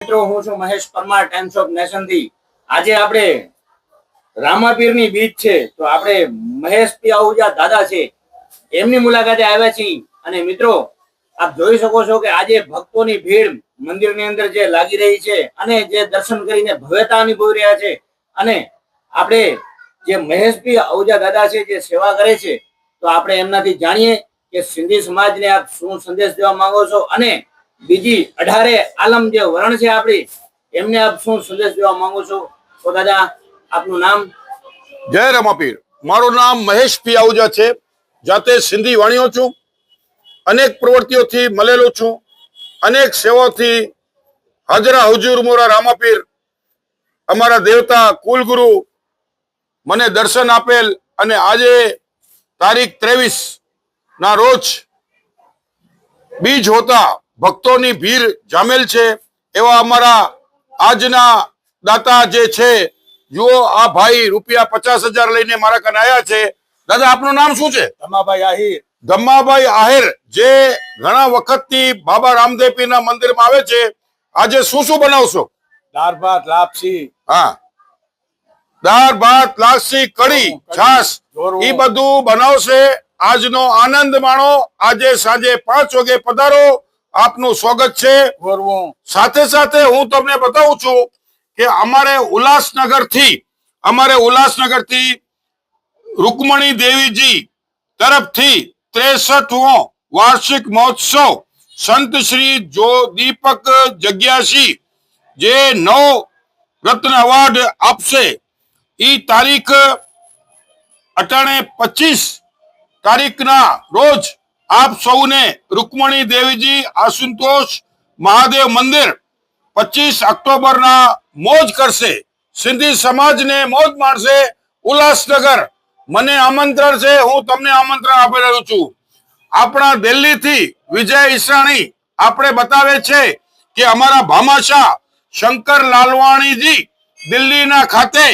મિત્રો હું છું Mahesh Parmar times of nation થી। આજે આપણે રામાપીરની બીજ છે તો આપણે મહેશ પી આહુજા દાદા છે એમની મુલાકાતે આવ્યા છીએ। અને મિત્રો આપ જોઈ શકો છો કે આજે ભક્તોની ભીડ મંદિરની અંદર જે લાગી રહી છે અને જે દર્શન કરીને ભવ્યતા અનુભવી રહ્યા છે। અને આપણે જે મહેશ પી આહુજા દાદા છે જે સેવા કરે છે તો આપણે એમનાથી જાણીએ કે સિંધી સમાજને આપ શું સંદેશ દેવા માંગો છો અને બીજી 18 આલમ જે વરણ છે આપણી એમને આપ શું સંદેશ દેવા માંગો છો। તો દાદા આપનું નામ? જય રામાપીર। મારું નામ મહેશ પી આહુજા છે। જાતે સિંધી વાણીઓ છું। અનેક પ્રવૃત્તિઓથી મળેલો છું। અનેક સેવાઓથી હાજરા હુજુર મોરા રામાપીર અમારા દેવતા કુલગુરુ મને દર્શન આપેલ। અને આજે તારીખ 23 ના રોજ બીજ હોતા ભક્તોની ભીડ જામેલ છે। એવા અમારા આજના દાતા જે છે, જુઓ આ ભાઈ રૂપિયા 50,000 લઈને મારા કને આવ્યા છે। દાદા આપનું નામ શું છે? ધમ્માભાઈ આહિર। ધમ્માભાઈ આહિર જે ઘણા વખતથી બાબા રામદેવ પીરના મંદિરમાં આવે છે। આજે શું શું બનાવશો? દાળ ભાત લાપસી। હા, દાળ ભાત લાપસી કઢી છાશ એ બધું બનાવશે। આજનો આનંદ માણો। આજે સાંજે 5 વાગે પધારો। આપનું સ્વાગત છે। સાથે સાથે હું તમને બતાવું છું કે અમારે ઉલ્લાસનગરથી રૂકમણી દેવીજી તરફથી 63મો વાર્ષિક મહોત્સવ સંત શ્રી જો દીપક જગ્યાસી જે 9 રત્ન એવોર્ડ આપશે। એ તારીખ 25 તારીખના રોજ આપ સૌને રૂકમણી દેવીજી આશુતોષ મહાદેવ મંદિર 25 ઓક્ટોબરના મોજ કરશે। સિંધી સમાજને મોજ માણશે। ઉલ્લાસનગર મને આમંત્રણ છે। હું તમને આમંત્રણ આપી રહ્યો છું। આપણા દિલ્હીથી વિજય ઈસરાણી આપણે બતાવે છે કે અમારા ભામાશાહ શંકર લાલવાણીજી દિલ્હીના ખાતે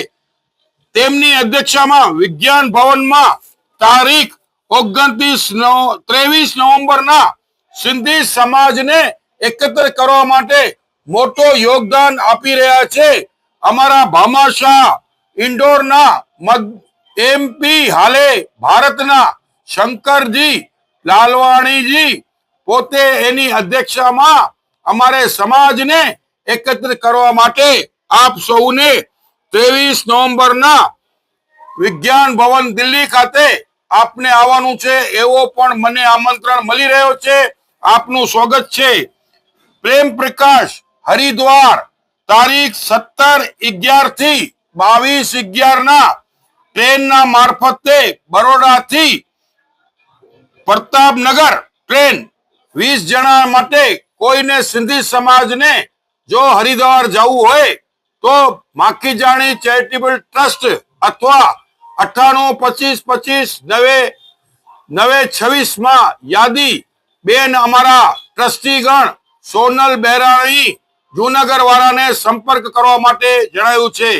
તેમની અધ્યક્ષતામાં વિજ્ઞાન ભવનમાં તારીખ 23 નવેમ્બરના સિંધી સમાજને એકત્ર કરવા માટે મોટો યોગદાન આપી રહ્યા છે। અમારા ભામાશાહ ઇન્દોરના MP હાલે ભારતના શંકરજી લાલવાણીજી પોતે એની અધ્યક્ષતામાં અમારે સમાજને એકત્ર કરવા માટે આપ સૌને 23 નવેમ્બરના વિજ્ઞાન ભવન દિલ્હી ખાતે આપને આવવાનું છે। એવો પણ મને આમંત્રણ મળી રહ્યો છે। આપનું સ્વાગત છે। પ્રેમ પ્રકાશ હરિદ્વાર તારીખ 17/11 થી 22/11 ના ટ્રેનના મારફતે બરોડાથી પ્રતાપનગર ટ્રેન 20 જણા માટે કોઈને સિંધી સમાજને જો હરિદ્વાર જવું હોય તો માખીજાણી ચેરિટેબલ ટ્રસ્ટ અથવા 982525 માં યાદી બેન અમારા ટ્રસ્ટીગણ સોનલ બેરાણી જૂનાગર વાળાને સંપર્ક કરવા માટે જણાવ્યું છે।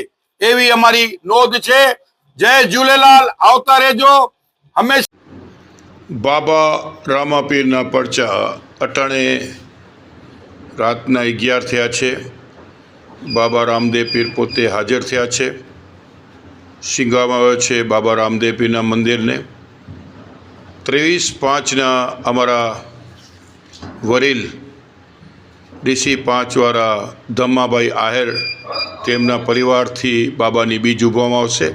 એવી અમારી નોંધ છે। જય ઝૂલેલાલ। આવતા રહેજો હંમેશા। બાબા રામાપીરના પરચા અટાણે રાતના 11 થયા છે। બાબા રામદેવ પીર પોતે હાજર થયા છે। શીંગવામાં આવ્યો છે બાબા રામદેવ પીરના મંદિરને। 23/5ના અમારા વડીલ DC 5 વાળા ધમ્માભાઈ આહિર તેમના પરિવારથી બાબાની બીજ ઉભવામાં આવશે।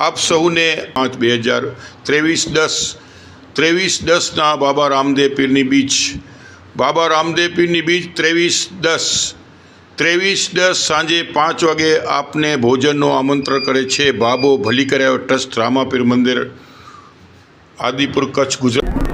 આપ સૌને 23/10ના બાબા રામદેવ પીરની બીજ 23/10 સાંજે 5 વાગે આપને ભોજનનું આમંત્રણ કરે છે। બાબો ભલી કર્યા ટ્રસ્ટ રામાપીર મંદિર આદિપુર કચ્છ ગુજરાત।